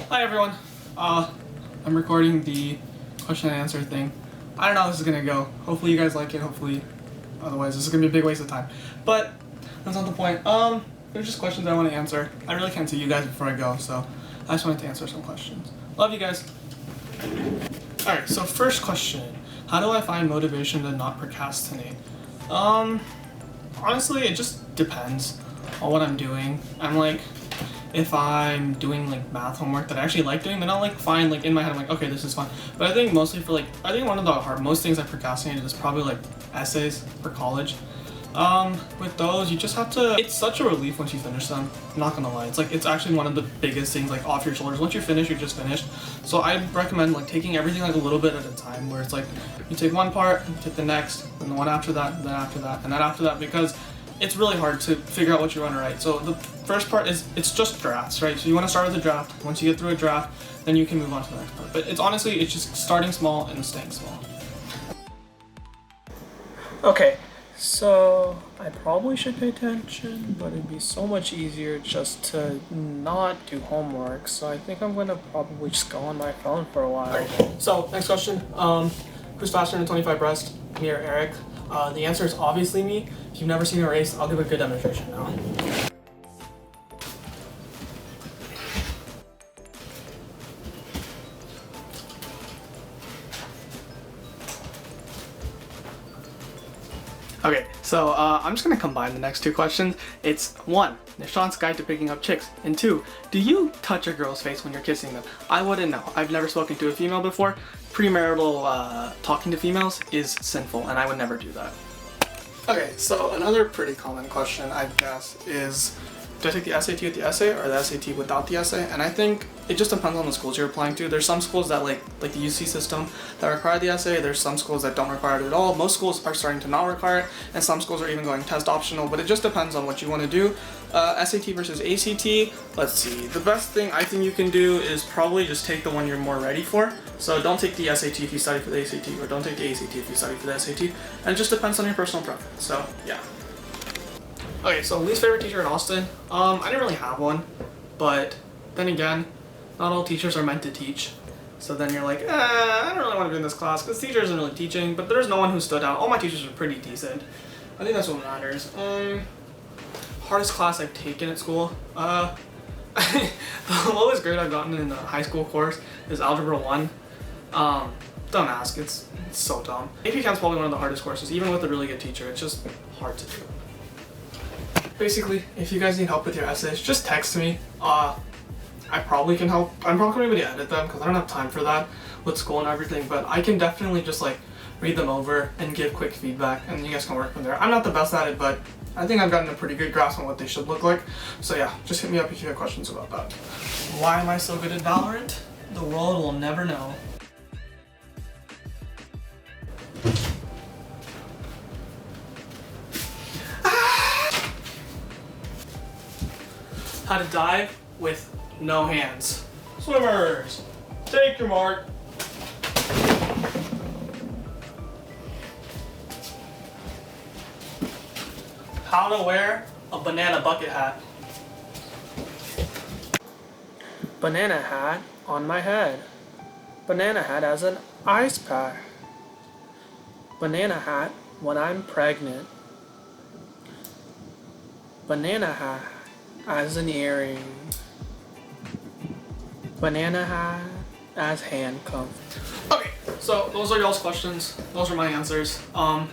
Hi everyone. I'm recording the question and answer thing. I don't know how this is gonna go. Hopefully you guys like it. Hopefully, otherwise this is gonna be a big waste of time. But that's not the point. There's just questions I want to answer. I really can't see you guys before I go, so I just wanted to answer some questions. Love you guys. All right. So first question: how do I find motivation to not procrastinate? Honestly, it just depends on what I'm doing. If I'm doing like math homework that I actually like doing, then I'll find in my head, I'm like, okay, this is fun. But I think mostly for I think one of the most things I procrastinated is probably essays for college. With those, you just have to, it's such a relief once you finish them. I'm not gonna lie. It's actually one of the biggest things off your shoulders. Once you finish, you're just finished. So I recommend taking everything a little bit at a time, where it's you take one part, you take the next, then the one after that, and then after that, and then after that, because it's really hard to figure out what you want to write. So the first part is, it's just drafts, right? So you want to start with a draft. Once you get through a draft, then you can move on to the next part. But it's just starting small and staying small. Okay, so I probably should pay attention, but it'd be so much easier just to not do homework. So I think I'm gonna probably just go on my phone for a while. Okay. So next question, who's faster than 25 breast, me or Eric? The answer is obviously me. If you've never seen a race, I'll give a good demonstration now. Okay, so I'm just gonna combine the next two questions. It's 1, Nishant's guide to picking up chicks, and 2, do you touch a girl's face when you're kissing them? I wouldn't know. I've never spoken to a female before. Premarital talking to females is sinful, and I would never do that. Okay, so another pretty common question, I guess, is do I take the SAT with the essay or the SAT without the essay? And I think it just depends on the schools you're applying to. There's some schools that like the UC system that require the essay. There's some schools that don't require it at all. Most schools are starting to not require it, and some schools are even going test optional, but it just depends on what you want to do. SAT versus ACT, let's see. The best thing I think you can do is probably just take the one you're more ready for. So don't take the SAT if you study for the ACT, or don't take the ACT if you study for the SAT. And it just depends on your personal preference, so yeah. Okay, so least favorite teacher in Austin. I didn't really have one, but then again, not all teachers are meant to teach. So then you're like, I don't really want to be in this class because the teacher isn't really teaching, but there's no one who stood out. All my teachers are pretty decent. I think that's what matters. Hardest class I've taken at school. The lowest grade I've gotten in a high school course is Algebra 1. Don't ask, it's so dumb. AP Chem's probably one of the hardest courses, even with a really good teacher. It's just hard to do. Basically, if you guys need help with your essays, just text me. I probably can help. I'm probably going to be able to edit them because I don't have time for that with school and everything, but I can definitely just read them over and give quick feedback, and you guys can work from there. I'm not the best at it, but I think I've gotten a pretty good grasp on what they should look like. So yeah, just hit me up if you have questions about that. Why am I so good at Valorant? The world will never know. How to dive with no hands. Swimmers, take your mark. How to wear a banana bucket hat. Banana hat on my head. Banana hat as an ice pack. Banana hat when I'm pregnant. Banana hat as an earring. Banana hat as handcuffs. Okay, so those are y'all's questions. Those are my answers. I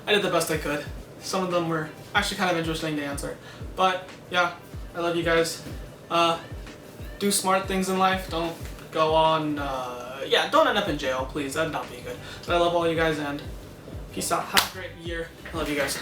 did the best I could. Some of them were actually kind of interesting to answer. But yeah, I love you guys. Do smart things in life. Don't go on, don't end up in jail, please. That'd not be good. But I love all you guys, and peace out. Have a great year. I love you guys.